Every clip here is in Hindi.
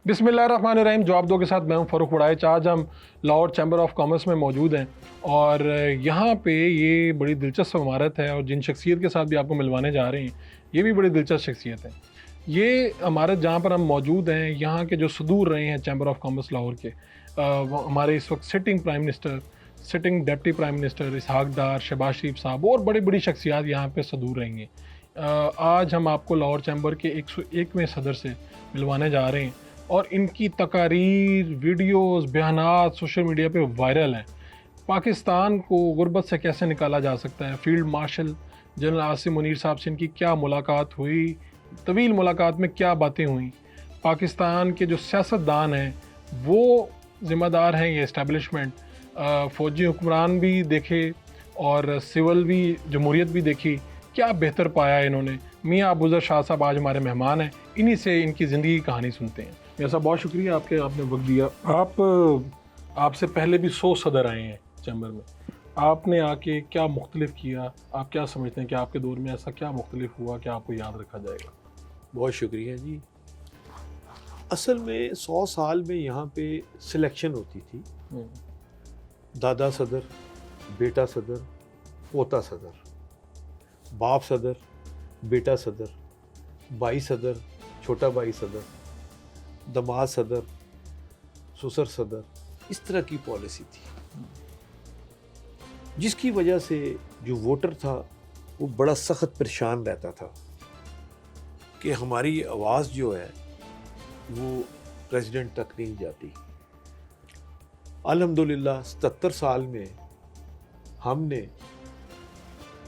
बिस्मिल्लाहिर्रहमानिर्रहीम। जवाब दो के साथ मैं हूं फ़ारूक वड़ाइच। आज हम लाहौर चैम्बर ऑफ कॉमर्स में मौजूद हैं और यहाँ पे ये बड़ी दिलचस्प इमारत है और जिन शख्सियत के साथ भी आपको मिलवाने जा रहे हैं ये भी बड़ी दिलचस्प शख्सियत है। ये इमारत जहाँ पर हम मौजूद हैं, यहाँ के जो सदूर रहे हैं चैम्बर ऑफ कॉमर्स लाहौर के, हमारे इस वक्त sitting prime minister, sitting deputy prime minister Ishaq Dar, Shahbaz Sharif साहब और बड़ी बड़ी शख्सियात यहाँ पे सदूर रहेंगे। आज हम आपको लाहौर चैम्बर के 101वें सदर से मिलवाने जा रहे हैं और इनकी तकारीर, वीडियोस, बयानात सोशल मीडिया पे वायरल हैं। पाकिस्तान को गुर्बत से कैसे निकाला जा सकता है, field marshal general Asim Munir साहब से इनकी क्या मुलाकात हुई, तवील मुलाकात में क्या बातें हुई, पाकिस्तान के जो सियासतदान हैं वो ज़िम्मेदार हैं ये इस्टेब्लिशमेंट, फ़ौजी हुक्मरान भी देखे और सिविल भी जमहूरियत भी देखी, क्या बेहतर पाया इन्होंने। मियाँ अबूज़र शाह साहब आज हमारे मेहमान हैं, इन्हीं से इनकी ज़िंदगी की कहानी सुनते हैं। मियाँ साहब बहुत शुक्रिया आपने वक्त दिया। आपसे पहले भी 100 सदर आए हैं चैम्बर में, आपने आके क्या मुख्तलिफ किया, आप क्या समझते हैं कि आपके दौर में ऐसा क्या मुख्तलिफ हुआ कि आपको याद रखा जाएगा? बहुत शुक्रिया जी। असल में 100 साल में यहाँ पे सिलेक्शन होती थी, दादा सदर, बेटा सदर, पोता सदर, बाप सदर, बेटा सदर, भाई सदर, छोटा भाई सदर, दमाद सदर, ससुर सदर, इस तरह की पॉलिसी थी, जिसकी वजह से जो वोटर था वो बड़ा सख्त परेशान रहता था कि हमारी आवाज़ जो है वो प्रेसिडेंट तक नहीं जाती। अल्हम्दुलिल्लाह 77 साल में हमने,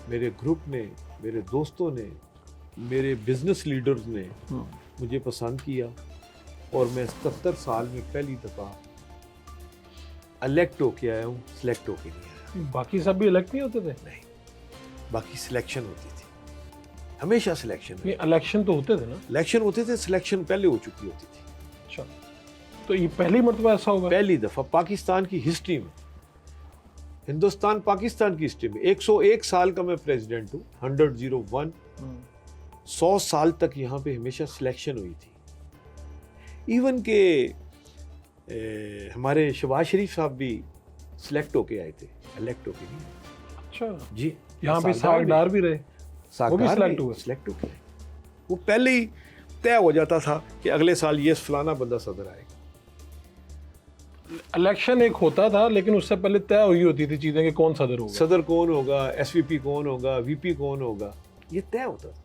मेरे ग्रुप ने, मेरे दोस्तों ने, मेरे बिजनेस लीडर्स ने मुझे पसंद किया और मैं 77 साल में पहली दफ़ा इलेक्ट होके आया हूँ, सिलेक्ट होके नहीं आया। बाकी सब भी इलेक्ट नहीं होते थे? नहीं, बाकी सिलेक्शन होती थी, हमेशा सिलेक्शन। इलेक्शन तो होते थे ना? इलेक्शन होते थे, सिलेक्शन पहले हो चुकी होती थी। अच्छा, तो ये पहली मरतबा ऐसा होगा? पहली दफ़ा पाकिस्तान की हिस्ट्री में, हिंदुस्तान पाकिस्तान की हिस्ट्री में 101 साल का मैं प्रेसिडेंट हूँ, 101 100 साल तक यहाँ पे हमेशा सिलेक्शन हुई थी। इवन के हमारे शहबाज शरीफ साहब भी सिलेक्ट होके आए थे, इलेक्ट होके नहीं। अच्छा जी, यहाँ पे इसहाक डार भी रहे, वो भी सिलेक्ट हुए? सिलेक्ट होके आए। वो पहले ही तय हो जाता था कि अगले साल ये फलाना बंदा सदर आएगा। इलेक्शन एक होता था लेकिन उससे पहले तय हुई होती थी चीजें कि कौन सदर होगा, सदर कौन होगा, एसवीपी कौन होगा, वीपी कौन होगा, ये तय होता था।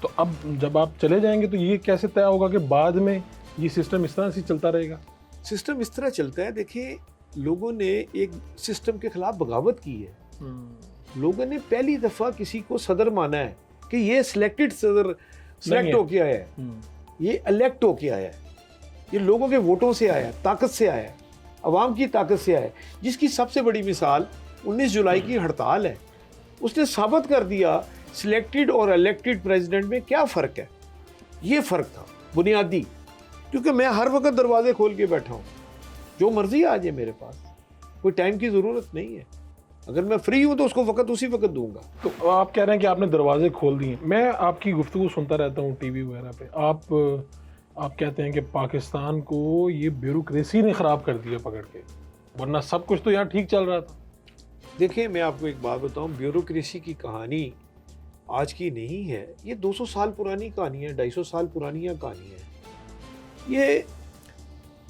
तो अब जब आप चले जाएंगे तो ये कैसे तय होगा कि बाद में ये सिस्टम इस तरह से चलता रहेगा? सिस्टम इस तरह चलता है, देखिए लोगों ने एक सिस्टम के खिलाफ बगावत की है। लोगों ने पहली दफा किसी को सदर माना है कि ये सिलेक्टेड सदर सिलेक्ट होके आया है, ये इलेक्ट होके आया है, ये लोगों के वोटों से आया है, ताकत से आया है, अवाम की ताकत से आया है। जिसकी सबसे बड़ी मिसाल 19 जुलाई की हड़ताल है। उसने साबित कर दिया सिलेक्टेड और इलेक्टेड प्रेसिडेंट में क्या फ़र्क है। ये फ़र्क था बुनियादी, क्योंकि मैं हर वक्त दरवाजे खोल के बैठा हूँ, जो मर्जी आ जाए मेरे पास, कोई टाइम की ज़रूरत नहीं है। अगर मैं फ्री हूँ तो उसको वक्त उसी वक्त दूंगा। तो आप कह रहे हैं कि आपने दरवाजे खोल दिए। मैं आपकी गुफ्तगू सुनता रहता हूँ टीवी वगैरह पे, आप कहते हैं कि पाकिस्तान को ये ब्यूरोक्रेसी ने ख़राब कर दिया पकड़ के, वरना सब कुछ तो यार ठीक चल रहा था। देखिए मैं आपको एक बात बताऊँ, ब्यूरोक्रेसी की कहानी आज की नहीं है, ये 200 साल पुरानी कहानी है, 250 साल पुरानी कहानी है। ये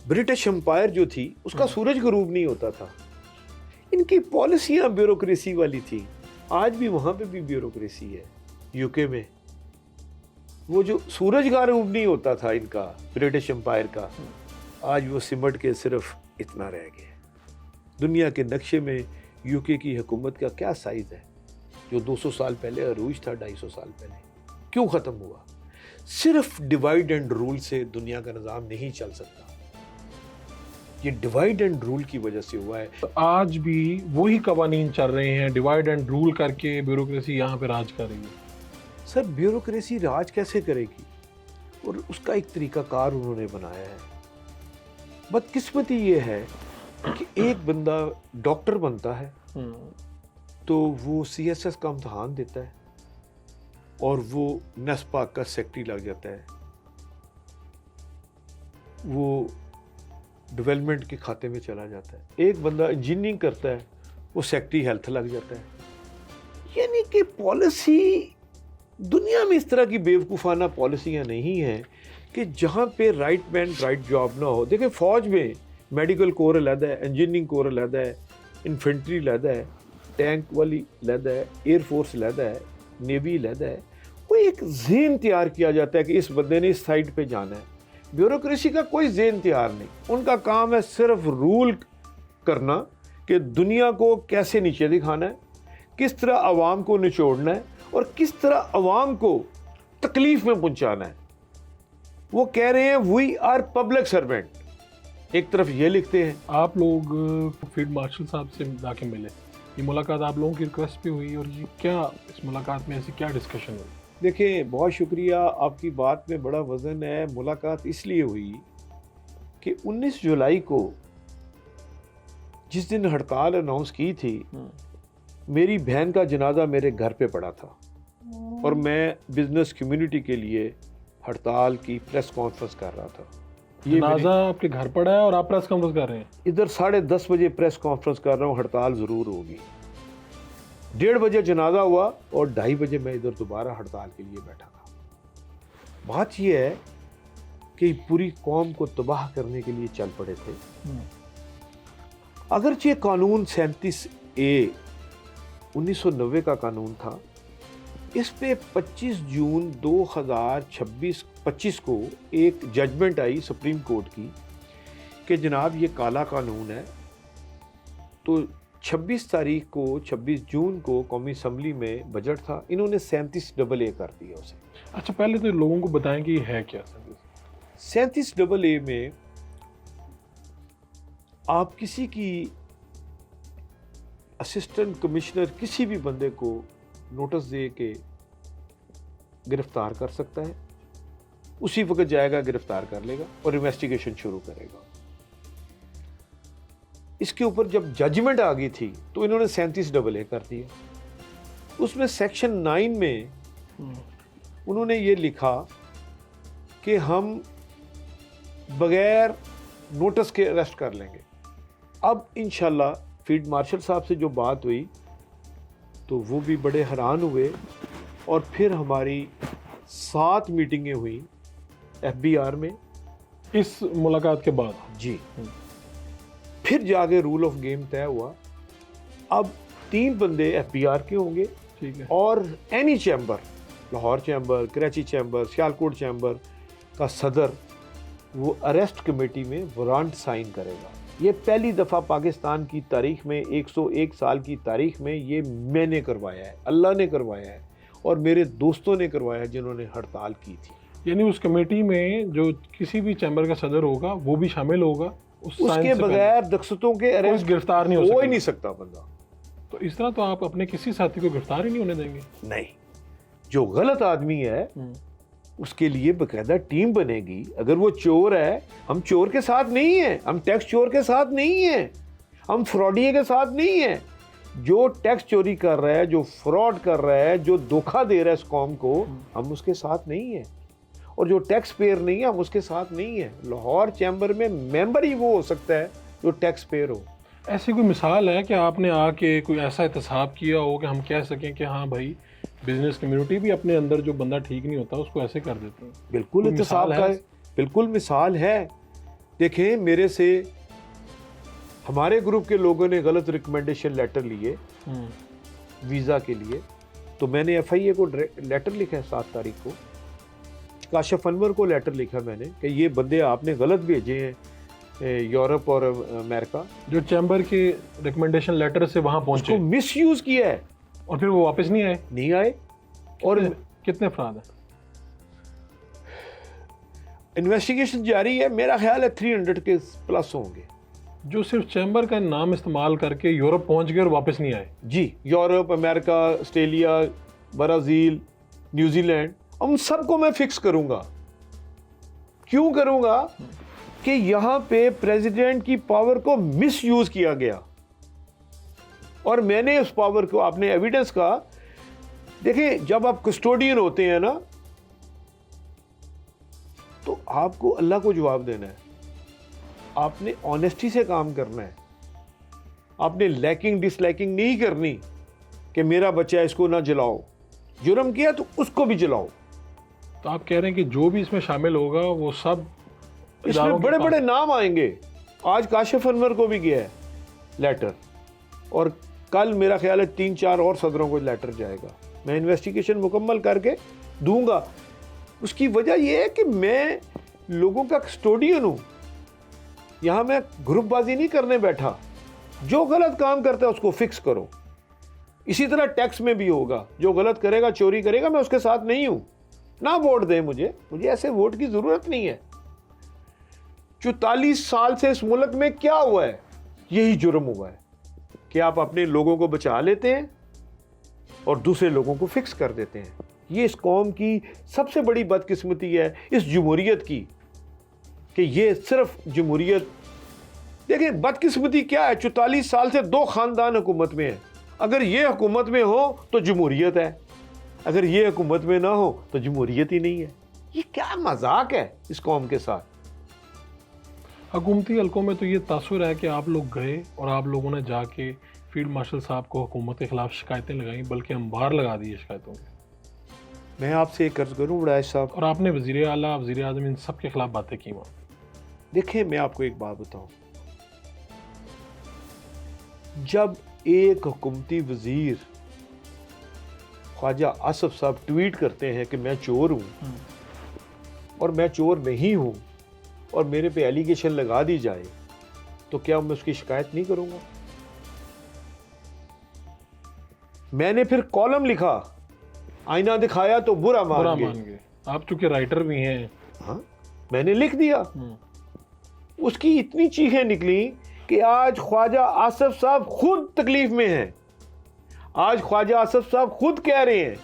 ब्रिटिश एम्पायर जो थी उसका सूरज गुरूब नहीं होता था, इनकी पॉलिसियाँ ब्यूरोक्रेसी वाली थी। आज भी वहाँ पे भी ब्यूरोक्रेसी है। यूके में वो जो सूरज गुरूब नहीं होता था इनका, ब्रिटिश एम्पायर का, आज वो सिमट के सिर्फ इतना रह गया। दुनिया के नक्शे में यूके की हुकूमत का क्या साइज़ है? जो 200 साल पहले अरूज था, 250 साल पहले, क्यों ख़त्म हुआ? सिर्फ डिवाइड एंड रूल से दुनिया का निज़ाम नहीं चल सकता। ये डिवाइड एंड रूल की वजह से हुआ है। तो आज भी वही कवानीन चल रहे हैं, डिवाइड एंड रूल करके ब्यूरोक्रेसी यहाँ पे राज कर रही है। सर ब्यूरोक्रेसी राज कैसे करेगी? और उसका एक तरीकाकार उन्होंने बनाया है। बदकिस्मती ये है कि एक बंदा डॉक्टर बनता है तो वो CSS का इम्तहान देता है और वो नेस्पा का सेक्रेटरी लग जाता है। वो डेवलपमेंट के खाते में चला जाता है। एक बंदा इंजीनियरिंग करता है, वो सेक्रेटरी हेल्थ लग जाता है। यानी कि पॉलिसी, दुनिया में इस तरह की बेवकूफ़ाना पॉलिसियाँ नहीं हैं कि जहाँ पे राइट मैन राइट जॉब ना हो। देखिए फ़ौज में मेडिकल कोर अलग है, इंजीनियरिंग कोर अलग है, इन्फेंट्री अलग है, टैंक वाली अलग है, एयरफोर्स अलग है, नेवी अलग है। वो एक ज़हन तैयार किया जाता है कि इस बंदे ने इस साइड पे जाना है। ब्यूरोक्रेसी का कोई ज़हन तैयार नहीं, उनका काम है सिर्फ रूल करना कि दुनिया को कैसे नीचे दिखाना है, किस तरह आवाम को निचोड़ना है और किस तरह आवाम को तकलीफ में पहुंचाना है। वो कह रहे हैं वी आर पब्लिक सर्वेंट, एक तरफ ये लिखते हैं। आप लोग फील्ड मार्शल साहब से जाके मिले, ये मुलाकात आप लोगों की रिक्वेस्ट पे हुई, और ये क्या इस मुलाकात में ऐसी क्या डिस्कशन हुई? देखिए बहुत शुक्रिया, आपकी बात में बड़ा वज़न है। मुलाकात इसलिए हुई कि 19 जुलाई को जिस दिन हड़ताल अनाउंस की थी, मेरी बहन का जनाजा मेरे घर पे पड़ा था और मैं बिजनेस कम्युनिटी के लिए हड़ताल की प्रेस कॉन्फ्रेंस कर रहा था। ये जनाजा आपके घर पड़ा है और आप प्रेस कॉन्फ्रेंस कर रहे हैं? इधर 10:30 बजे प्रेस कॉन्फ्रेंस कर रहा हूँ, हड़ताल ज़रूर होगी। 1:30 बजे जनाजा हुआ और 2:30 बजे मैं इधर दोबारा हड़ताल के लिए बैठा था। बात यह है कि पूरी कौम को तबाह करने के लिए चल पड़े थे। अगरचे कानून 37A 1990 का कानून था, इस पे 25 जून 2025 को एक जजमेंट आई सुप्रीम कोर्ट की कि जनाब ये काला कानून है। तो 26 जून को कौमी असम्बली में बजट था, इन्होंने 37AA कर दिया उसे। अच्छा, पहले तो लोगों को बताएं कि ये है क्या। 37AA में आप किसी की असिस्टेंट कमिश्नर किसी भी बंदे को नोटिस दे के गिरफ्तार कर सकता है, उसी वक्त जाएगा गिरफ्तार कर लेगा और इन्वेस्टिगेशन शुरू करेगा। इसके ऊपर जब जजमेंट आ गई थी तो इन्होंने 37AA कर दिया। उसमें सेक्शन 9 में उन्होंने ये लिखा कि हम बगैर नोटिस के अरेस्ट कर लेंगे। अब इंशाल्लाह फील्ड मार्शल साहब से जो बात हुई तो वो भी बड़े हैरान हुए और फिर हमारी 7 मीटिंगें हुई FBR में इस मुलाकात के बाद। जी, फिर जाके रूल ऑफ गेम तय हुआ। अब 3 बंदे FBR के होंगे, ठीक है, और any chamber, Lahore chamber, Karachi chamber, Sialkot chamber का सदर वो अरेस्ट कमेटी में वारंट साइन करेगा। ये पहली दफ़ा पाकिस्तान की तारीख में, 101 साल की तारीख में, ये मैंने करवाया है, अल्लाह ने करवाया है और मेरे दोस्तों ने करवाया है जिन्होंने हड़ताल की थी। यानी उस कमेटी में जो किसी भी चैम्बर का सदर होगा वो भी शामिल होगा। उसके बगैर दक्षतों के अरेस्ट गिरफ्तार नहीं हो ही नहीं सकता बंदा। तो इस तरह तो आप अपने किसी साथी को गिरफ्तार ही नहीं होने देंगे? नहीं, जो गलत आदमी है उसके लिए बकायदा टीम बनेगी। अगर वो चोर है, हम चोर के साथ नहीं हैं, हम टैक्स चोर के साथ नहीं हैं, हम फ्रॉडिये के साथ नहीं हैं। जो टैक्स चोरी कर रहा है, जो फ्रॉड कर रहा है, जो धोखा दे रहा है इस कौम को, हम उसके साथ नहीं हैं। और जो टैक्स पेयर नहीं है, हम उसके साथ नहीं हैं। लाहौर चैम्बर में मेंबर ही वो हो सकता है जो टैक्स पेयर हो। ऐसी कोई मिसाल है कि आपने आके कोई ऐसा एहतसाब किया हो कि हम कह सकें कि हाँ भाई, बिजनेस कम्युनिटी भी अपने अंदर जो बंदा ठीक नहीं होता उसको ऐसे कर देते हैं? बिल्कुल एहतसाब का है, बिल्कुल मिसाल है। देखें, मेरे से हमारे ग्रुप के लोगों ने गलत रिकमेंडेशन लेटर लिए वीज़ा के लिए, तो मैंने FIA को लेटर लिखा है 7 तारीख को। काशिफ अनवर को लेटर लिखा मैंने कि ये बंदे आपने गलत भेजे हैं यूरोप और अमेरिका। जो चैम्बर के रिकमेंडेशन लेटर से वहाँ पहुँचे, मिसयूज किया है और फिर वो वापस नहीं आए। और कितने अफराद हैं? इन्वेस्टिगेशन जारी है, मेरा ख्याल है 300 के प्लस होंगे जो सिर्फ चैम्बर का नाम इस्तेमाल करके यूरोप पहुंच गए और वापस नहीं आए। जी, Europe, America, Australia, Brazil, New Zealand, उन सबको मैं फिक्स करूंगा। क्यों करूंगा? कि यहां पे प्रेसिडेंट की पावर को मिसयूज किया गया और मैंने उस पावर को, आपने एविडेंस का, देखिए जब आप कस्टोडियन होते हैं ना, तो आपको अल्लाह को जवाब देना है। आपने ऑनेस्टी से काम करना है, आपने लैकिंग डिसलाइकिंग नहीं करनी कि मेरा बच्चा है इसको ना जलाओ, जुर्म किया तो उसको भी जलाओ। तो आप कह रहे हैं कि जो भी इसमें शामिल होगा वो सब इसमें बड़े बड़े नाम आएंगे। आज काशिफ अनवर को भी गया है लेटर, और कल मेरा ख्याल है 3-4 और सदरों को लेटर जाएगा। मैं इन्वेस्टिगेशन मुकम्मल करके दूंगा। उसकी वजह यह है कि मैं लोगों का कस्टोडियन हूं, यहां मैं ग्रुपबाजी नहीं करने बैठा। जो गलत काम करता है उसको फिक्स करो। इसी तरह टैक्स में भी होगा, जो गलत करेगा, चोरी करेगा, मैं उसके साथ नहीं हूं। ना वोट दें मुझे ऐसे वोट की जरूरत नहीं है। 44 साल से इस मुल्क में क्या हुआ है? यही जुर्म हुआ है कि आप अपने लोगों को बचा लेते हैं और दूसरे लोगों को फिक्स कर देते हैं। ये इस कौम की सबसे बड़ी बदकिस्मती है, इस जमहूरियत की, कि ये सिर्फ जमहूरियत। देखिए बदकिस्मती क्या है, 44 साल से 2 खानदान हुकूमत में है। अगर ये हुकूमत में हो तो जमहूरियत है, अगर ये हुकूमत में ना हो तो जमहूरियत ही नहीं है। ये क्या मजाक है इस कौम के साथ। हुकूमती हलकों में तो ये तासुर है कि आप लोग गए और आप लोगों ने जाके फील्ड मार्शल साहब को हुकूमत के खिलाफ शिकायतें लगाई, बल्कि अंबार लगा दी शिकायतों के। मैं आपसे एक अर्ज करूँ वड़ैच साहब, और आपने वज़ीर आला, वज़ीर आज़म, इन सब के खिलाफ बातें की वहाँ। देखिए मैं आपको एक बात बताऊं, जब एक हुकूमती वजीर ख्वाजा आसिफ साहब ट्वीट करते हैं कि मैं चोर हूं और मैं चोर नहीं हूं और मेरे पे एलिगेशन लगा दी जाए, तो क्या मैं उसकी शिकायत नहीं करूंगा? मैंने फिर कॉलम लिखा, आईना दिखाया तो बुरा मान गए। आप चूंकि राइटर भी हैं। हाँ, मैंने लिख दिया। उसकी इतनी चीखें निकली कि आज ख्वाजा आसिफ साहब खुद तकलीफ में हैं। आज ख्वाजा आसिफ साहब खुद कह रहे हैं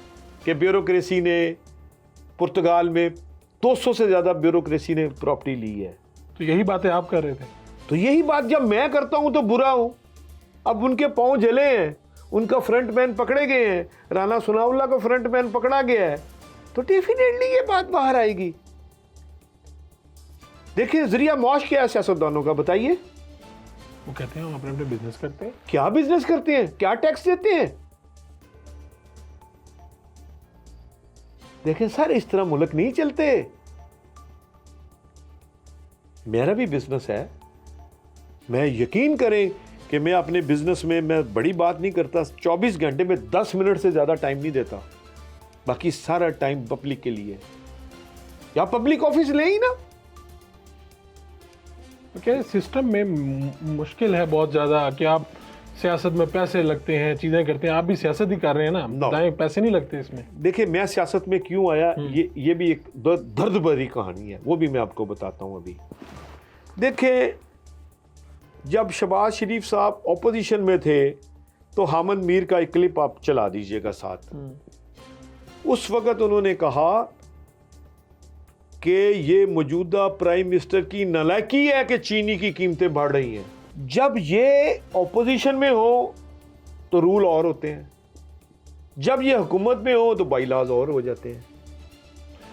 कि ब्यूरोक्रेसी ने, पुर्तगाल में 200 से ज्यादा ब्यूरोक्रेसी ने प्रॉपर्टी ली है। तो यही बातें आप कर रहे थे। तो यही बात जब मैं करता हूं तो बुरा हूं। अब उनके पांव जले हैं, उनका फ्रंट मैन पकड़े गए हैं, राना सनाउल्लाह का फ्रंट मैन पकड़ा गया है, तो डेफिनेटली ये बात बाहर आएगी। देखिए जरिया मौश क्या है सियासतदानों का, बताइए। वो कहते हैं हम अपने अपने बिजनेस करते हैं। क्या बिजनेस करते हैं? क्या टैक्स देते हैं? देखें सर, इस तरह मुल्क नहीं चलते। मेरा भी बिजनेस है, मैं यकीन करें कि मैं अपने बिजनेस में, मैं बड़ी बात नहीं करता, 24 घंटे में 10 मिनट से ज्यादा टाइम नहीं देता। बाकी सारा टाइम पब्लिक के लिए। या पब्लिक ऑफिस ले ही ना। क्या सिस्टम में मुश्किल है बहुत ज़्यादा कि आप सियासत में पैसे लगते हैं, चीज़ें करते हैं। आप भी सियासत ही कर रहे हैं ना, बताएं, पैसे नहीं लगते इसमें। देखिए मैं सियासत में क्यों आया, ये भी एक दर्द भरी कहानी है, वो भी मैं आपको बताता हूं अभी। देखिए जब शहबाज शरीफ साहब ऑपोजिशन में थे तो हामिद मीर का एक क्लिप आप चला दीजिएगा साथ। उस वक्त उन्होंने कहा कि ये मौजूदा प्राइम मिनिस्टर की नालायकी है कि चीनी की कीमतें बढ़ रही हैं। जब ये ऑपोजिशन में हो तो रूल और होते हैं, जब ये हुकूमत में हो तो बाइलाज और हो जाते हैं।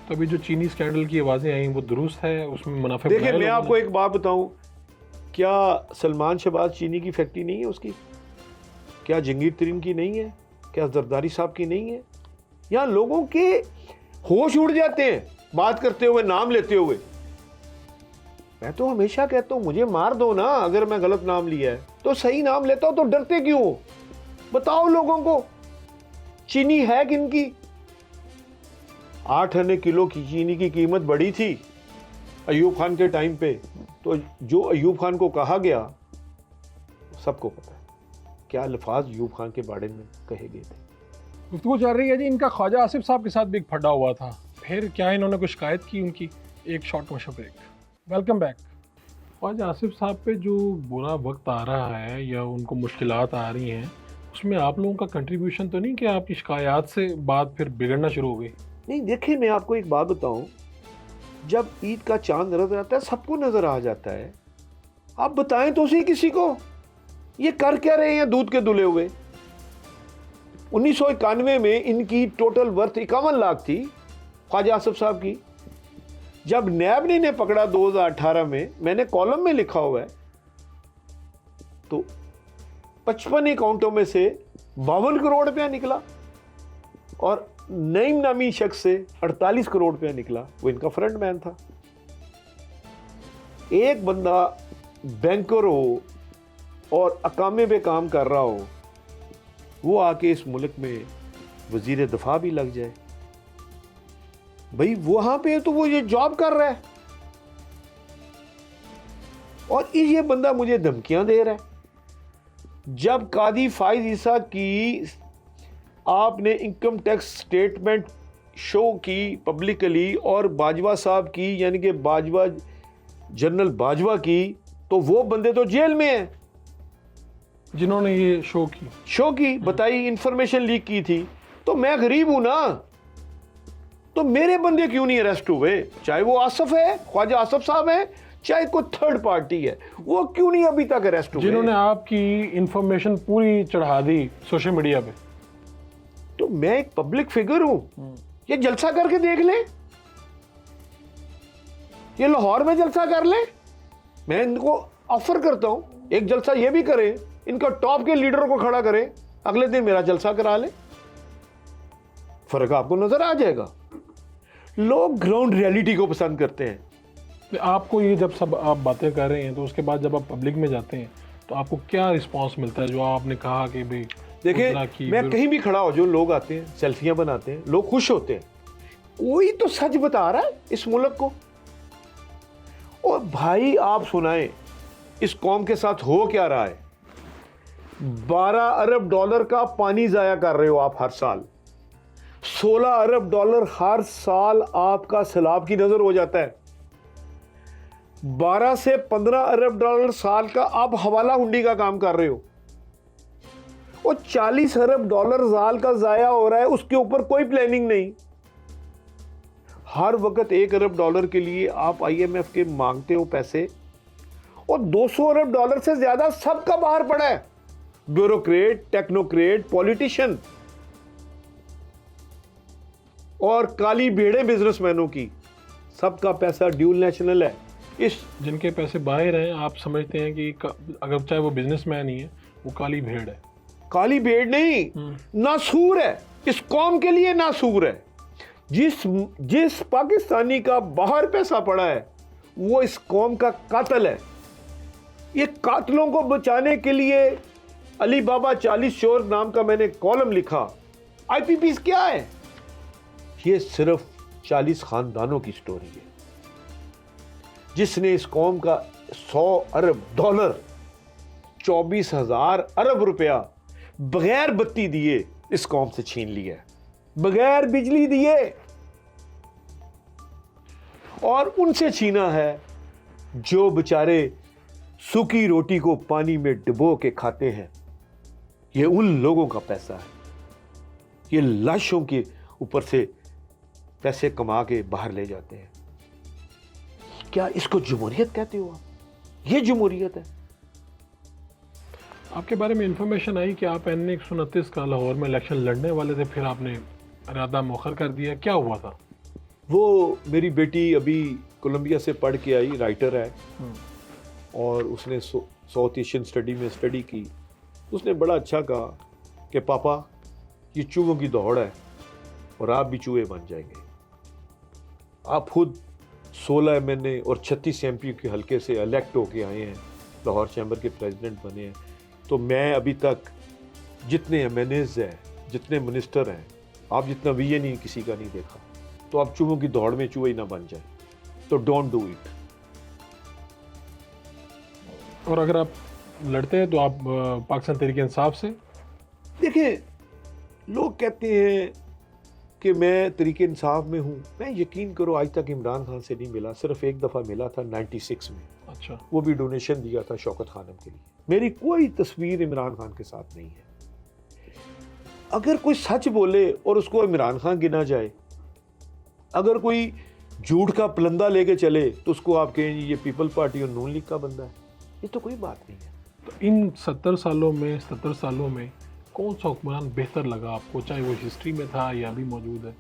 तो अभी जो चीनी स्कैंडल की आवाज़ें आई वो दुरुस्त है, उसमें मुनाफे। देखिए मैं आपको एक बात बताऊं, क्या सलमान शहबाज चीनी की फैक्ट्री नहीं है उसकी? क्या जंगीर तरीन की नहीं है? क्या जरदारी साहब की नहीं है? यहाँ लोगों के होश उड़ जाते हैं बात करते हुए, नाम लेते हुए। मैं तो हमेशा कहता हूं मुझे मार दो ना अगर मैं गलत नाम लिया है, तो सही नाम लेता हूं तो डरते क्यों हो? बताओ लोगों को चीनी है किनकी? 8 आने किलो की चीनी की कीमत बढ़ी थी अयूब खान के टाइम पे, तो जो अयूब खान को कहा गया सबको पता है क्या अल्फाज अयूब खान के बारे में कहे गए थे। गुफ्तगू चल रही है जी, इनका ख्वाजा आसिफ साहब के साथ भी एक फटा हुआ था, फिर क्या इन्होंने कुछ शिकायत की उनकी? एक short commercial break. Welcome back. Khawaja Asif साहब पे जो बुरा वक्त आ रहा है या उनको मुश्किलात आ रही हैं, उसमें आप लोगों का कंट्रीब्यूशन तो नहीं कि आपकी शिकायत से बात फिर बिगड़ना शुरू हो गई? नहीं देखिए मैं आपको एक बात बताऊं, जब ईद का चांद नजर आता है सबको नजर आ जाता है। आप बताएं तो सही किसी को, ये कर क्या रहे हैं दूध के दुले हुए। 1991 में इनकी टोटल वर्थ 51 लाख थी ख्वाजा आसिफ साहब की। जब नैब ने इन्हें पकड़ा 2018 में, मैंने कॉलम में लिखा हुआ है, तो 55 अकाउंटों में से 52 करोड़ रुपया निकला और नईम नामी शख्स से 48 करोड़ रुपया निकला। वो इनका फ्रंट मैन था। एक बंदा बैंकर हो और अकामे पे काम कर रहा हो, वो आके इस मुल्क में वजीर दफा भी लग जाए, भाई वहां पे तो वो ये जॉब कर रहा है और ये बंदा मुझे धमकियां दे रहा है। जब कादी फाइज ईसा की आपने इनकम टैक्स स्टेटमेंट शो की पब्लिकली और बाजवा साहब की, यानी कि बाजवा जनरल बाजवा की, तो वो बंदे तो जेल में हैं जिन्होंने ये शो की बताई, इंफॉर्मेशन लीक की थी। तो मैं गरीब हूं ना, तो मेरे बंदे क्यों नहीं अरेस्ट हुए? चाहे वो आसफ है, ख्वाजा आसफ साहब है, चाहे कोई थर्ड पार्टी है, वो क्यों नहीं अभी तक अरेस्ट हुए? जिन्होंने आपकी इंफॉर्मेशन पूरी चढ़ा दी सोशल मीडिया पे। तो मैं एक पब्लिक फिगर हूं, ये जलसा करके देख ले, ये लाहौर में जलसा कर ले। मैं इनको ऑफर करता हूं, एक जलसा ये भी करें, इनका टॉप के लीडर को खड़ा करें, अगले दिन मेरा जलसा करा ले, फर्क आपको नजर आ जाएगा। लोग ग्राउंड रियलिटी को पसंद करते हैं। आपको ये जब सब आप बातें कर रहे हैं, तो उसके बाद जब आप पब्लिक में जाते हैं तो आपको क्या रिस्पांस मिलता है? जो आपने कहा कि भाई देखिए, मैं कहीं भी खड़ा हो, जो लोग आते हैं सेल्फियां बनाते हैं, लोग खुश होते हैं, कोई तो सच बता रहा है इस मुल्क को। और भाई आप सुनाएं इस कौम के साथ हो क्या रहा है। 12 अरब डॉलर का पानी जाया कर रहे हो आप हर साल। 16 अरब डॉलर हर साल आपका सैलाब की नजर हो जाता है। 12 से 15 अरब डॉलर साल का आप हवाला हुंडी का काम कर रहे हो और 40 अरब डॉलर साल का जाया हो रहा है, उसके ऊपर कोई प्लानिंग नहीं। हर वक्त 1 अरब डॉलर के लिए आप IMF के मांगते हो पैसे, और 200 अरब डॉलर से ज्यादा सबका बाहर पड़ा है, ब्यूरोक्रेट, टेक्नोक्रेट, पॉलिटिशियन और काली भेड़े बिजनेसमैनों की, सबका पैसा ड्यूल नेशनल है। इस जिनके पैसे बाहर हैं, आप समझते हैं कि अगर चाहे वो बिजनेसमैन ही है, वो काली भेड़ है। काली भेड़ नहीं, नासूर है, इस कौम के लिए नासूर है। जिस पाकिस्तानी का बाहर पैसा पड़ा है, वो इस कौम का कातिल है। ये कातिलों को बचाने के लिए अली बाबा 40 चोर नाम का मैंने कॉलम लिखा। IPPs क्या है? ये सिर्फ 40 खानदानों की स्टोरी है, जिसने इस कौम का 100 अरब डॉलर, 24,000 अरब रुपया बगैर बत्ती दिए इस कौम से छीन लिया है, बगैर बिजली दिए, और उनसे छीना है जो बेचारे सूखी रोटी को पानी में डुबो के खाते हैं। ये उन लोगों का पैसा है। ये लाशों के ऊपर से पैसे कमा के बाहर ले जाते हैं। क्या इसको जमहूरियत कहते हो आप? ये जमहूरियत है? आपके बारे में इंफॉर्मेशन आई कि आप NN-129 का लाहौर में इलेक्शन लड़ने वाले थे, फिर आपने इरादा मौखर कर दिया, क्या हुआ था? वो मेरी बेटी अभी कोलंबिया से पढ़ के आई, राइटर है, और उसने साउथ एशियन स्टडी में स्टडी की। उसने बड़ा अच्छा कहा कि पापा, ये चूहों की दौड़ है और आप भी चूहे बन जाएंगे। आप खुद 16 MNA और 36 MP के हल्के से इलेक्ट होके आए हैं, लाहौर चैम्बर के प्रेसिडेंट बने हैं। तो मैं अभी तक जितने MNAs हैं, जितने मिनिस्टर हैं, आप जितना VA नहीं किसी का नहीं देखा। तो आप चूहों की दौड़ में चूहे ही ना बन जाए, तो डोंट डू इट। और अगर आप लड़ते हैं तो आप पाकिस्तान तहरीक इंसाफ से? देखिए, लोग कहते हैं कि मैं तरीके इंसाफ में हूँ। मैं यकीन करो आज तक इमरान खान से नहीं मिला, सिर्फ एक दफ़ा मिला था 96 में। अच्छा। वो भी डोनेशन दिया था शौकत खानम के लिए। मेरी कोई तस्वीर इमरान खान के साथ नहीं है। अगर कोई सच बोले और उसको इमरान खान गिना जाए, अगर कोई झूठ का पलंदा लेके चले तो उसको आप कहें ये पीपल पार्टी और नून लीग का बंदा है, ये तो कोई बात नहीं है। तो इन 77 सालों में कौन सा हुक्मरान बेहतर लगा आपको, चाहे वो हिस्ट्री में था या अभी मौजूद है?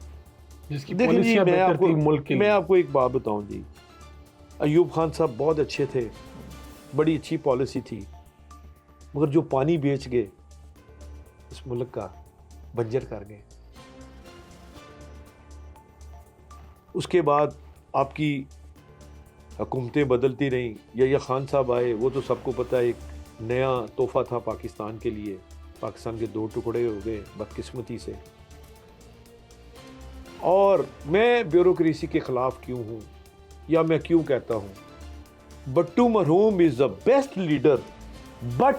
जिसकी देखिए जी, पॉलिसियां बेहतर थी मुल्क के मैं लिए। आपको एक बात बताऊं जी, अयूब खान साहब बहुत अच्छे थे, बड़ी अच्छी पॉलिसी थी, मगर जो पानी बेच गए इस मुल्क का बंजर कर गए। उसके बाद आपकी हुकूमतें बदलती रहीं, या खान साहब आए, वो तो सबको पता है एक नया तोहफा था पाकिस्तान के लिए। पाकिस्तान के दो टुकड़े हो गए बदकिस्मती से। और मैं ब्यूरोक्रेसी के ख़िलाफ़ क्यों हूँ, या मैं क्यों कहता हूँ, भट्टू मरहूम is the best leader, but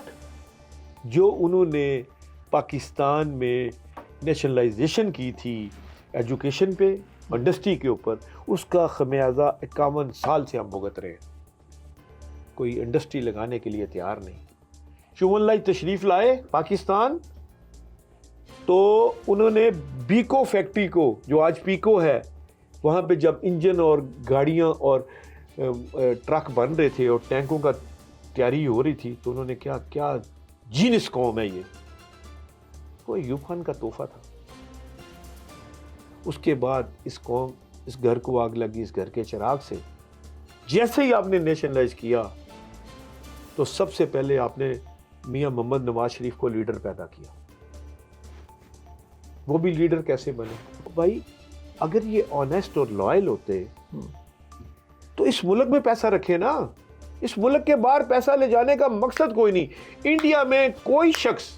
जो उन्होंने पाकिस्तान में नेशनलाइजेशन की थी एजुकेशन पे, इंडस्ट्री के ऊपर, उसका खमियाजा 51 साल से हम भुगत रहे हैं। कोई इंडस्ट्री लगाने के लिए तैयार नहीं। शुमन लाई तशरीफ लाए पाकिस्तान, तो उन्होंने बीको फैक्ट्री को, जो आज पीको है, वहाँ पे जब इंजन और गाड़ियाँ और ट्रक बन रहे थे और टैंकों का तैयारी हो रही थी, तो उन्होंने क्या क्या जीनिस कौम है ये, वो अयूब खान का तोहफा था। उसके बाद इस कौम, इस घर को आग लगी, इस घर के चिराग से। जैसे ही आपने नेशनलाइज किया, तो सबसे पहले आपने मियां मोहम्मद नवाज शरीफ को लीडर पैदा किया। वो भी लीडर कैसे बने भाई? अगर ये ऑनेस्ट और लॉयल होते तो इस मुल्क में पैसा रखे ना। इस मुल्क के बाहर पैसा ले जाने का मकसद कोई नहीं। इंडिया में कोई शख्स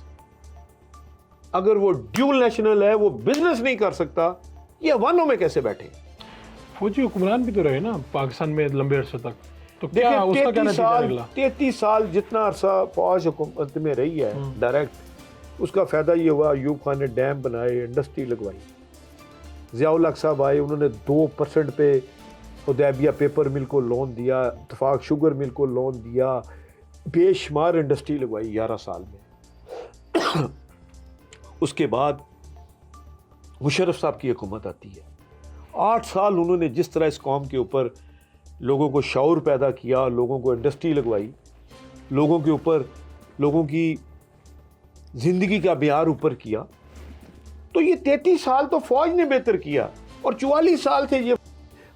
अगर वो ड्यूल नेशनल है, वो बिजनेस नहीं कर सकता, ये अवानों में कैसे बैठे? फौजी हुक्मरान भी तो रहे ना पाकिस्तान में लंबे अरसे तक, तो क्या उसका क्या नतीजा निकला? 33 साल जितना अरसा फौज हुकूमत में रही है डायरेक्ट, उसका फायदा ये हुआ, अयूब खान ने डैम बनाए, इंडस्ट्री लगवाई। ज़ियाउल हक साहब आए, उन्होंने 2% पे हुदैबिया पेपर मिल को लोन दिया, इत्तफाक शुगर मिल को लोन दिया, बेशुमार इंडस्ट्री लगवाई 11 साल में। उसके बाद मुशर्रफ साहब की हुकूमत आती है। 8 साल उन्होंने जिस तरह इस कौम के ऊपर लोगों को शऊर पैदा किया, लोगों को इंडस्ट्री लगवाई, लोगों के ऊपर, लोगों की ज़िंदगी का बिहार ऊपर किया, तो ये 33 साल तो फौज ने बेहतर किया। और 44 साल से ये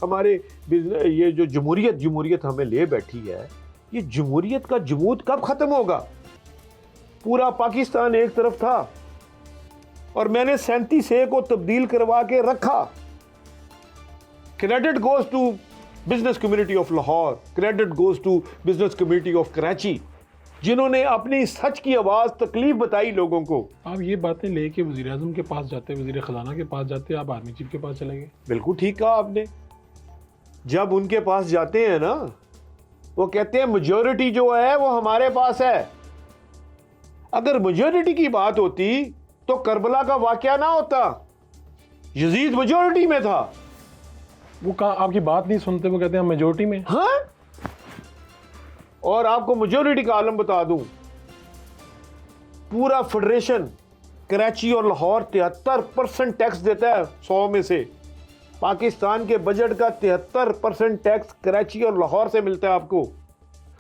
हमारे ये जो जमहूरियत हमें ले बैठी है, ये जमहूरियत का जमूद कब ख़त्म होगा? पूरा पाकिस्तान एक तरफ था और मैंने 37A को तब्दील करवा के रखा। Credit goes to business community of Lahore, credit goes to business community of Karachi, जिन्होंने अपनी सच की आवाज़ तकलीफ बताई लोगों को। आप ये बातें लेके वज़ीर आज़म के पास जाते, वज़ीर ख़जाना के पास जाते, आप आर्मी चीफ के पास चले गए। बिल्कुल ठीक कहा आपने। जब उनके पास जाते हैं ना, वो कहते हैं मेजॉरिटी जो है वो हमारे पास है। अगर मेजॉरिटी की बात होती तो करबला का वाकया ना होता, यजीद मेजॉरिटी में था। वो कहा आपकी बात नहीं सुनते, वो कहते हैं मेजॉरिटी में। हाँ, और आपको मेजॉरिटी का आलम बता दूं, पूरा फेडरेशन कराची और लाहौर 73% टैक्स देता है 100 में से। पाकिस्तान के बजट का 73% टैक्स कराची और लाहौर से मिलता है आपको,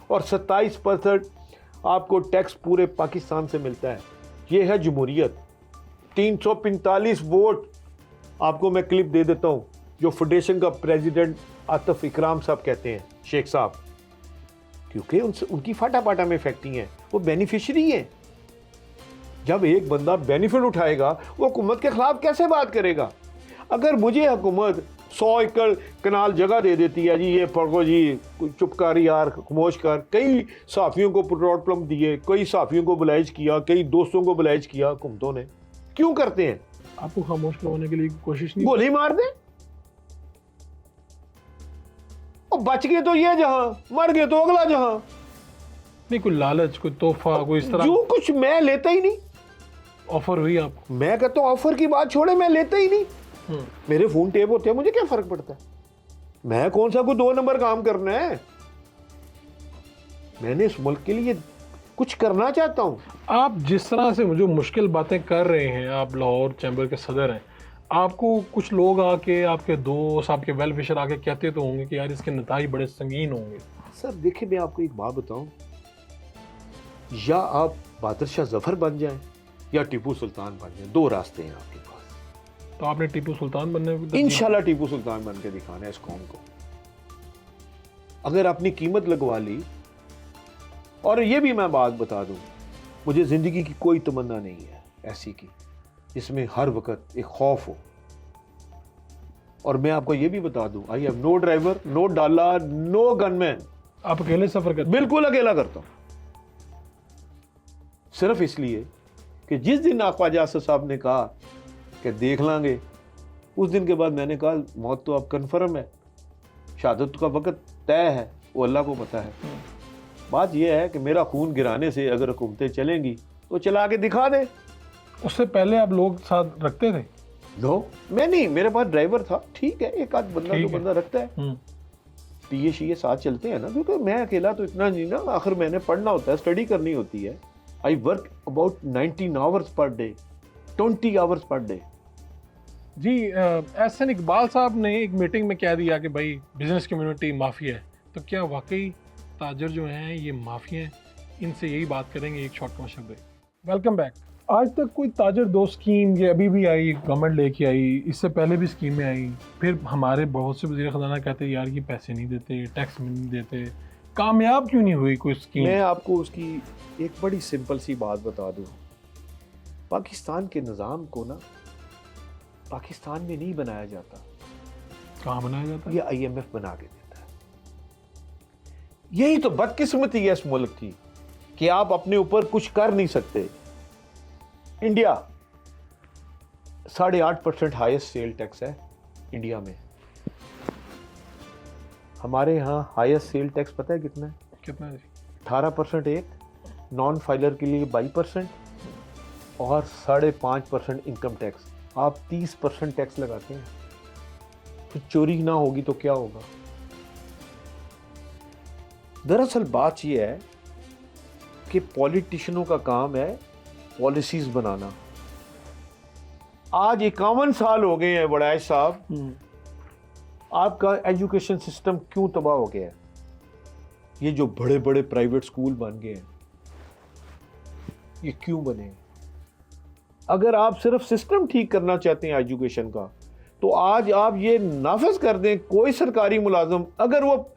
और 27% आपको टैक्स पूरे पाकिस्तान से मिलता है। ये है जमहूरियत। 345 वोट आपको मैं क्लिप दे देता हूं, जो फेडरेशन का प्रेसिडेंट आतिफ इकराम साहब कहते हैं, शेख साहब, क्योंकि उनकी फाटा में फैक्ट्री है, वो बेनिफिशियरी है। जब एक बंदा बेनिफिट उठाएगा, वो हुकूमत के खिलाफ कैसे बात करेगा? अगर मुझे हुकूमत 100 एकड़ कनाल जगह दे देती है, जी ये पढ़ो जी, चुप कर यार, खामोश कर। कई सहाफ़ियों को प्रॉब्लम दिए, कई सहाफ़ियों को बुलाइज किया, कई दोस्तों को बुलाइज किया हुकूमतों ने। क्यों करते हैं? आपको खामोश करवाने के लिए कोशिश नहीं, गोली मार दे। और बच गए तो ये जहां, मर गए तो अगला जहां। नहीं कोई लालच, कोई तोहफा, कोई इस तरह जो कुछ मैं लेता ही नहीं। ऑफर हुई आपको? मैं कहता हूं ऑफर की बात छोड़े, मैं लेता ही नहीं। मेरे फोन टेप होते हैं, मुझे क्या फर्क पड़ता है? मैं कौन सा कोई 2 नंबर काम करना है? मैंने इस मुल्क के लिए कुछ करना चाहता हूं। आप जिस तरह से जो मुश्किल बातें कर रहे हैं, आप लाहौर चैम्बर के सदर हैं, आपको कुछ लोग आके, आपके दोस्त, आपके वेल विशर आके कहते तो होंगे कि यार इसके नताइज बड़े संगीन होंगे। सर देखिए, मैं आपको एक बात बताऊं, या आप बादशाह जफर बन जाएं या टीपू सुल्तान बन जाएं, 2 रास्ते हैं आपके पास। तो आपने टीपू सुल्तान बनने की इंशाल्लाह टीपू सुल्तान बन के दिखाना है इस कौम को। अगर अपनी कीमत लगवा ली, और ये भी मैं बात बता दूं, मुझे जिंदगी की कोई तमन्ना नहीं है ऐसी की जिसमें हर वक्त एक खौफ हो। और मैं आपको ये भी बता दूं, I have no driver, no डाला, नो गनमैन। आप अकेले सफर करते? बिल्कुल अकेला करता हूं, सिर्फ इसलिए कि जिस दिन ख्वाजा आसिफ साहब ने कहा कि देख लांगे, उस दिन के बाद मैंने कहा मौत तो अब कन्फर्म है, शहादत का वक्त तय है, वो अल्लाह को पता है। बात यह है कि मेरा खून गिराने से अगर हुकूमतें चलेंगी तो चला के दिखा दे। उससे पहले आप लोग साथ रखते थे? नो, मैं नहीं, मेरे पास ड्राइवर था, ठीक है, एक आध बंदा जो बंदा रखता है, पीए शीए साथ चलते हैं ना, क्योंकि मैं अकेला तो इतना नहीं ना, आखिर मैंने पढ़ना होता है, स्टडी करनी होती है। I work about 19 hours per day, 20 hours per day. जी, एहसन इकबाल साहब ने एक मीटिंग में कह दिया कि भाई बिजनेस कम्युनिटी माफिया है, तो क्या वाकई ताजर जो हैं ये माफिया हैं? इनसे यही बात करेंगे एक short commercial break. Welcome back. आज तक कोई ताजर दो स्कीम ये अभी भी आई, गवर्नमेंट लेके आई, इससे पहले भी स्कीमें आई, फिर हमारे बहुत से वज़ीर ख़जाना कहते यार ये पैसे नहीं देते, टैक्स नहीं देते, कामयाब क्यों नहीं हुई कोई स्कीम? मैं आपको उसकी एक बड़ी सिंपल सी बात बता दूं। पाकिस्तान के निज़ाम को ना पाकिस्तान में नहीं बनाया जाता। कहाँ बनाया जाता है? ये IMF बना के देता है। यही तो बदकिस्मती है इस मुल्क की कि आप अपने ऊपर कुछ कर नहीं सकते। इंडिया 8.5% हाईएस्ट सेल टैक्स है इंडिया में। हमारे यहाँ हाईएस्ट सेल टैक्स पता है कितना है? कितना है? 18% एक, नॉन फाइलर के लिए 22% और 5.5% इनकम टैक्स। आप 30% टैक्स लगाते हैं, तो चोरी ना होगी तो क्या होगा? दरअसल बात यह है कि पॉलिटिशियनों का काम है पॉलिसीज बनाना। आज 51 साल हो गए हैं बड़ाइश साहब, आपका एजुकेशन सिस्टम क्यों तबाह हो गया है? ये जो बड़े बड़े प्राइवेट स्कूल बन गए हैं, ये क्यों बने? अगर आप सिर्फ सिस्टम ठीक करना चाहते हैं एजुकेशन का, तो आज आप ये नाफिज कर दें, कोई सरकारी मुलाजिम अगर वो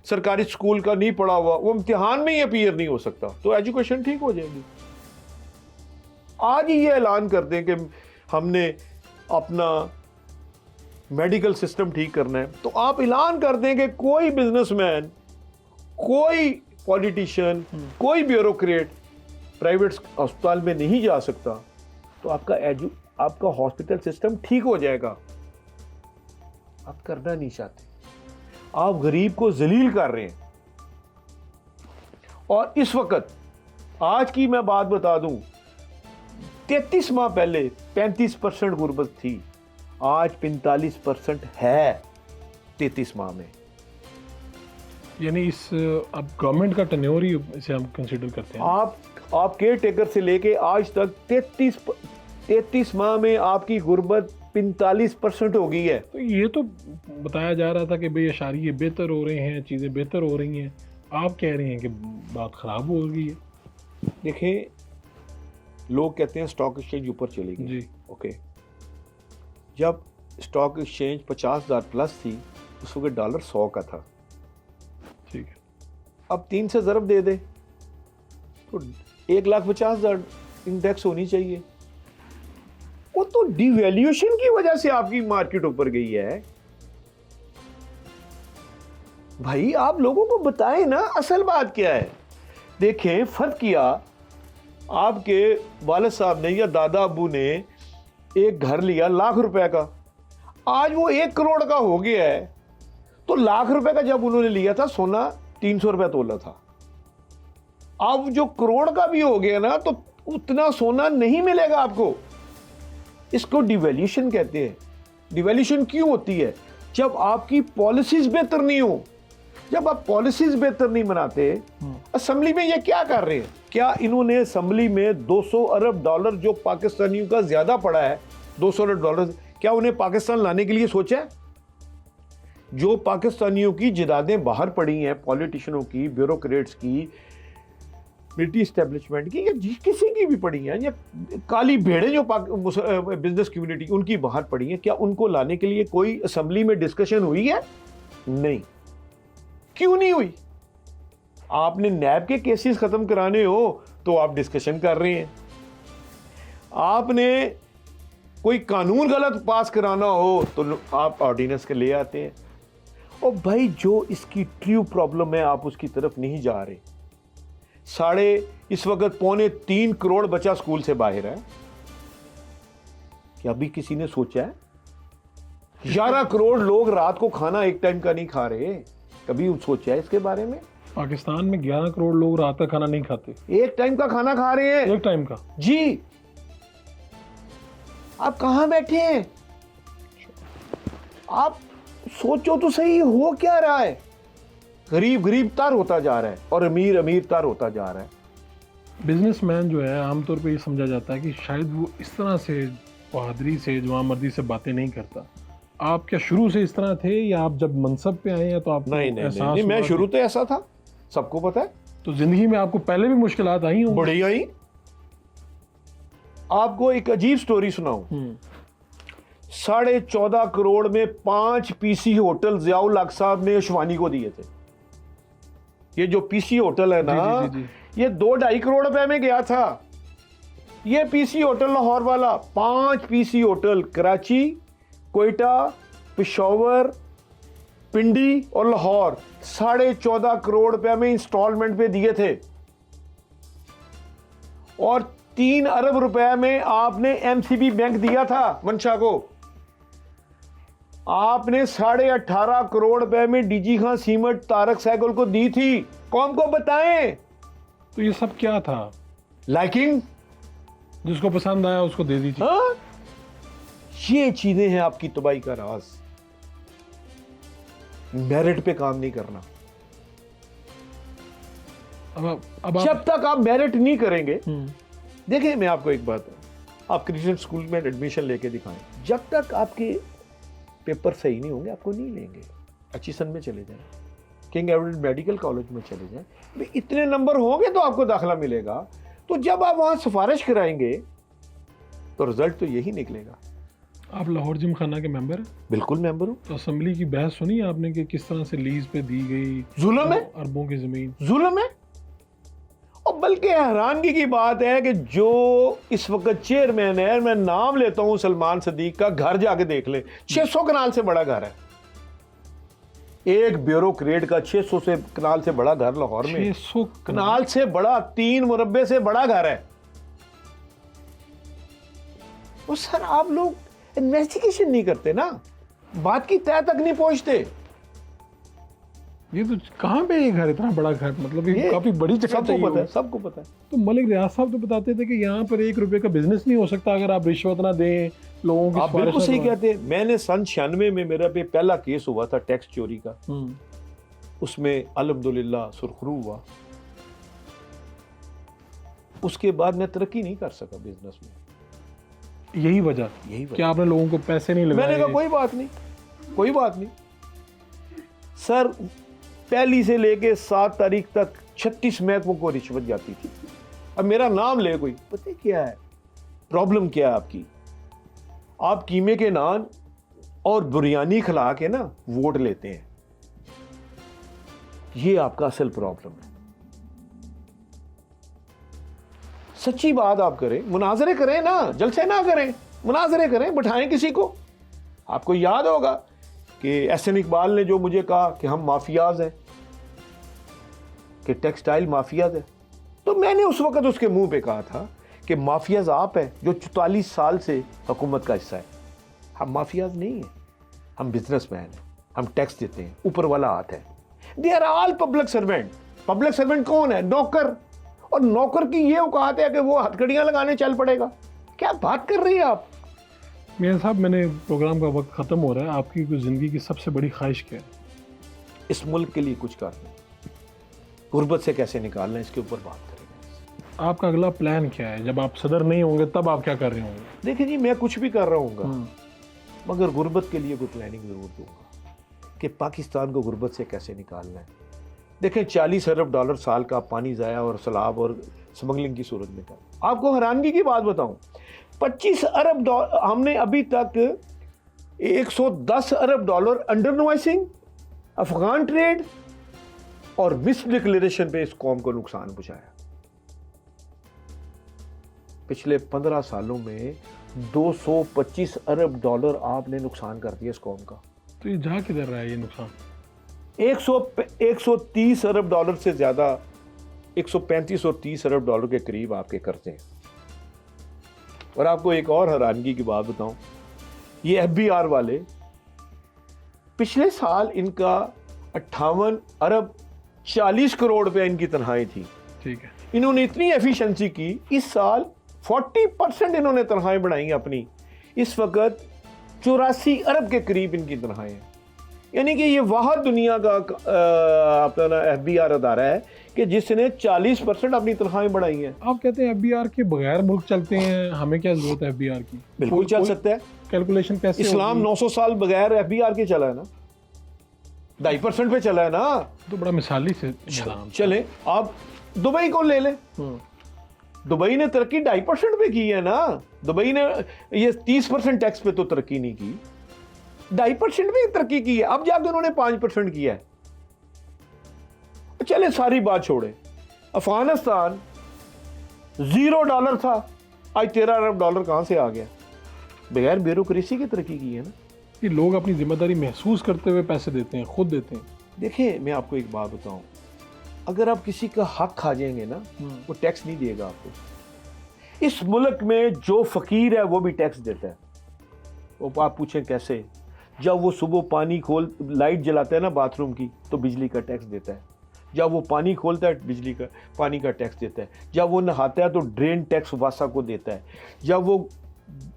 सरकारी स्कूल का नहीं पढ़ा हुआ, वो इम्तिहान में ही अपीयर नहीं हो सकता, तो एजुकेशन ठीक हो जाएगी। आज ही ये ऐलान कर दें कि हमने अपना मेडिकल सिस्टम ठीक करना है, तो आप ऐलान कर दें कि कोई बिजनेसमैन, कोई पॉलिटिशियन, कोई ब्यूरोक्रेट प्राइवेट अस्पताल में नहीं जा सकता, तो आपका हॉस्पिटल सिस्टम ठीक हो जाएगा। आप करना नहीं चाहते, आप गरीब को जलील कर रहे हैं। और इस वक्त आज की मैं बात बता दूं, 33 माह पहले 35% गुर्बत थी, आज 45% है 33 माह में। यानी इस अब गवर्नमेंट का टेन्योर ही इसे हम कंसीडर करते हैं। आप केयर टेकर से लेके आज तक 33 माह में आपकी गुर्बत 45% हो गई है। तो ये तो बताया जा रहा था कि भाई अशारिये बेहतर हो रहे हैं, चीज़ें बेहतर हो रही हैं, आप कह रहे हैं कि बात ख़राब हो गई है। देखें, लोग कहते हैं स्टॉक एक्सचेंज ऊपर चलेगी जी, ओके। जब स्टॉक एक्सचेंज 50,000 प्लस थी, उस वक्त डॉलर 100 का था, ठीक है। अब 3 से ज़रब दे दे तो 1,50,000 इंडेक्स होनी चाहिए। वो तो डिवैल्यूएशन की वजह से आपकी मार्केट ऊपर गई है। भाई आप लोगों को बताएं ना असल बात क्या है। देखें, फर्क किया, आपके वालिद साहब ने या दादा अबू ने एक घर लिया लाख रुपए का, आज वो 1 करोड़ का हो गया है। तो लाख रुपए का जब उन्होंने लिया था, सोना 300 रुपए तोला था। अब जो करोड़ का भी हो गया ना, तो उतना सोना नहीं मिलेगा आपको। इसको डिवैल्यूएशन कहते हैं। डिवैल्यूएशन क्यों होती है? जब आपकी पॉलिसीज बेहतर नहीं हो। जब आप पॉलिसीज बेहतर नहीं बनाते। असेंबली में ये क्या कर रहे हैं? क्या इन्होंने असेंबली में 200 अरब डॉलर जो पाकिस्तानियों का ज्यादा पड़ा है, 200 अरब डॉलर, क्या उन्हें पाकिस्तान लाने के लिए सोचा है? जो पाकिस्तानियों की जिदादें बाहर पड़ी हैं, पॉलिटिशियनों की, ब्यूरोक्रेट्स की, मिलिट्री इस्टेब्लिशमेंट की या किसी की भी पड़ी हैं, या काली भेड़ें जो बिजनेस कम्युनिटी उनकी बाहर पड़ी हैं, क्या उनको लाने के लिए कोई असेंबली में डिस्कशन हुई है? नहीं। क्यों नहीं हुई? आपने नैब के केसेस खत्म कराने हो तो आप डिस्कशन कर रहे हैं, आपने कोई कानून गलत पास कराना हो तो आप ऑर्डिनेंस के ले आते हैं। और भाई जो इसकी ट्रू प्रॉब्लम है आप उसकी तरफ नहीं जा रहे। इस वक्त 2.25 करोड़ बच्चा स्कूल से बाहर है। क्या अभी किसी ने सोचा है? 11 करोड़ लोग रात को खाना एक टाइम का नहीं खा रहे। कभी सोचा है इसके बारे में? पाकिस्तान में 11 करोड़ लोग रात का खाना नहीं खाते, एक टाइम का खाना खा रहे हैं। एक टाइम का? जी। आप कहां बैठे हैं? आप सोचो तो सही, हो क्या रहा है? गरीब गरीब तर होता जा रहा है और अमीर अमीर तर होता जा रहा है। बिजनेसमैन जो है आमतौर पे ये समझा जाता है कि शायद वो इस तरह से बहादुरी से जवान मर्दी से बातें नहीं करता। आप क्या शुरू से इस तरह थे या आप जब मनसब पे आए हैं तो आप? नहीं, मैं शुरू तो ऐसा था, सबको पता है। तो जिंदगी में आपको पहले भी मुश्किलात आई होंगी? बड़ी आई। आपको एक अजीब स्टोरी सुनाऊं। 14.5 करोड़ में 5 पीसी होटल जियाउल हक साहब ने शिवानी को दिए थे। ये जो पीसी होटल है ना, जी। ये 2-2.5 करोड़ रुपए में गया था। ये पीसी होटल लाहौर वाला 5 पीसी होटल कराची, कोयटा, पेशावर, पिंडी और लाहौर 14.5 करोड़ रुपए में इंस्टॉलमेंट पे दिए थे। और 3 अरब रुपए में आपने एमसीबी बैंक दिया था मंशा को। आपने 18.5 करोड़ रुपए में डीजी खान सीमेंट तारक सहगल को दी थी। कौन को बताएं? तो ये सब क्या था? लाइकिंग, जिसको पसंद आया उसको दे दी थी। हाँ? ये चीजें हैं आपकी तबाही का राज। मेरिट पे काम नहीं करना। अब जब तक आप मेरिट नहीं करेंगे, देखिए मैं आपको एक बात, आप क्रिश्चियन स्कूल में एडमिशन लेके दिखाएं, जब तक आपके पेपर सही नहीं होंगे आपको नहीं लेंगे। हचिसन में चले जाएं, किंग एडवर्ड मेडिकल कॉलेज में चले जाएं, इतने नंबर होंगे तो आपको दाखिला मिलेगा। तो जब आप वहां सिफारिश कराएंगे तो रिजल्ट तो यही निकलेगा। आप लाहौर जिम खाना के मेंबर हैं? बिल्कुल मेंबर हूं। तो असेंबली की बहस सुनी आपने कि किस तरह से लीज पे दी गई? जुल्म है, अरबों की जमीन जुल्म है। और बल्कि हैरानगी की बात है कि जो इस वक्त चेयरमैन है, मैं नाम लेता हूं सलमान सदीक का, घर जाके देख ले, 600 कनाल से बड़ा घर है। एक ब्यूरोक्रेट का 600 से कनाल से बड़ा घर लाहौर में, 600 कनाल से बड़ा, 3 मुरब्बे से बड़ा घर है। और सर आप लोग इन्वेस्टिगेशन नहीं करते ना, बात की तह तक नहीं पहुंचते। ये तो कहाँ पे ये घर, इतना बड़ा घर, मतलब ये काफी बड़ी जगह सबको चाहिए पता है, होगी। सबको पता है। तो मलिक रियाज साहब तो बताते थे कि यहाँ पर 1 रुपए का बिजनेस नहीं हो सकता अगर आप रिश्वत ना दें, लोगों की आप बिल्कुल सिफारिश सही ना कहते हैं। मैंने सन 96 में मेरा पे पहला केस हुआ था टैक्स चोरी का, उसमें अल्हम्दुलिल्लाह सुरखरू हुआ। उसके बाद मैं तरक्की नहीं कर सका बिजनेस में। यही वजह कि आपने लोगों को पैसे नहीं लगाए। मैंने कहा कोई बात नहीं, कोई बात नहीं सर। पहली से लेके 7 तारीख तक 36 महकमों को रिश्वत जाती थी। अब मेरा नाम ले कोई, पता क्या है प्रॉब्लम, क्या है आपकी? आप कीमे के नान और बिरयानी खिला के ना वोट लेते हैं, ये आपका असल प्रॉब्लम है। सच्ची बात आप करें, मुनाजरे करें ना, जलसे ना करें, मुनाजरे करें, बिठाएं किसी को। आपको याद होगा कि एहसन इकबाल ने जो मुझे कहा कि हम माफियाज हैं, कि टेक्सटाइल माफियाज है, तो मैंने उस वक्त उसके मुंह पे कहा था कि माफियाज आप हैं जो 44 साल से हुकूमत का हिस्सा है। हम माफियाज नहीं हैं, हम बिजनेसमैन हैं, हम टैक्स देते हैं, ऊपर वाला हाथ है। They are all public servant. Public servant कौन है? नौकर। और नौकर की ये औकात है कि वो हथकड़ियां लगाने चल पड़ेगा। क्या बात कर रही है आप? मियां साहब, मैंने प्रोग्राम का वक्त ख़त्म हो रहा है। आपकी कोई ज़िंदगी की सबसे बड़ी ख्वाहिश क्या है? इस मुल्क के लिए कुछ करना, गुर्बत से कैसे निकालना, इसके ऊपर बात करेंगे। आपका अगला प्लान क्या है? जब आप सदर नहीं होंगे तब आप क्या कर रहे होंगे? देखिए जी, मैं कुछ भी कर रहा हूँ, मगर गुर्बत के लिए कोई प्लानिंग जरूर दूंगा कि पाकिस्तान को गुर्बत से कैसे निकालना है। देखें 40 अरब डॉलर साल का पानी ज़ाया और सैलाब और स्मगलिंग की सूरत में कर। आपको हैरानगी की बात बताऊं, 25 अरब डॉलर हमने अभी तक 110 अरब dollar under invoicing, Afghan trade और मिस डिक्लेरेशन पे इस कौम को नुकसान पहुंचाया। पिछले 15 सालों में 225 अरब डॉलर आपने नुकसान कर दिया इस कौम का। तो ये जा किधर रहा है ये नुकसान? 130 अरब डॉलर से ज्यादा, 135 और 30 अरब डॉलर के करीब आपके कर्जे हैं। और आपको एक और हैरानगी की बात बताऊं, ये FBR वाले पिछले साल इनका 58 अरब 40 करोड़ रुपए इनकी तनख्वाही थी। ठीक है। इन्होंने इतनी एफिशिएंसी की, इस साल 40% इन्होंने तनख्वाहें बढ़ाई अपनी। इस वक्त 84 अरब के करीब इनकी तनख्वाहें हैं। यानी कि ये वह दुनिया का अपना FBR अदारा है कि जिसने 40% अपनी तनख्वाहें बढ़ाई हैं। आप कहते हैं FBR के बगैर मुल्क चलते हैं, हमें क्या जरूरत है FBR की? बिल्कुल चल सकता है। कैलकुलेशन कैसे इस्लाम होगी? 900 साल बगैर FBR के चला है ना, 2.5% पे चला है ना। तो बड़ा मिसाली से निज़ाम। चले आप दुबई को ले लें, दुबई ने तरक्की 2.5% पे की है ना। दुबई ने ये 30% टैक्स पे तो तरक्की नहीं की, 2.5% पे तरक्की की है। अब जाके उन्होंने 5% किया है। चले सारी बात छोड़े, अफगानिस्तान $0 था, आज 13 अरब डॉलर कहां से आ गया? बगैर ब्यूरोक्रेसी की तरक्की की है ना। ये लोग अपनी जिम्मेदारी महसूस करते हुए पैसे देते हैं, खुद देते हैं। देखिए मैं आपको एक बात बताऊं, अगर आप किसी का हक खा जाएंगे ना, वो टैक्स नहीं देगा आपको। इस मुल्क में जो फकीर है वो भी टैक्स देता है। वो आप पूछें कैसे? जब वो सुबह पानी खोल लाइट जलाता है ना बाथरूम की, तो बिजली का टैक्स देता है। जब वो पानी खोलता है बिजली का पानी का टैक्स देता है। जब वो नहाता है तो ड्रेन टैक्स वासा को देता है। जब वो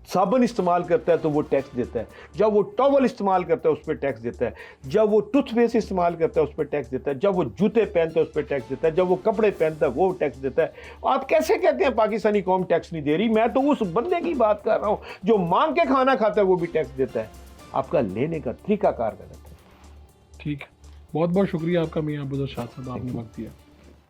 साबुन इस्तेमाल करता है तो वो टैक्स देता है। जब वो टॉवल इस्तेमाल करता है उस पर टैक्स देता है। जब वो टूथपेस्ट इस्तेमाल करता है उस पर टैक्स देता है। जब वो जूते पहनता है उस पर टैक्स देता है। जब वो कपड़े पहनता है वो टैक्स देता है। आप कैसे कहते हैं पाकिस्तानी कौम टैक्स नहीं दे रही? मैं तो उस बंदे की बात कर रहा हूँ जो मांग के खाना खाता है, वो भी टैक्स देता है। आपका लेने का तरीकाकार गलत है। ठीक है, बहुत बहुत शुक्रिया आपका मियां अब्दुल शाह साहब, आपने वक्त दिया।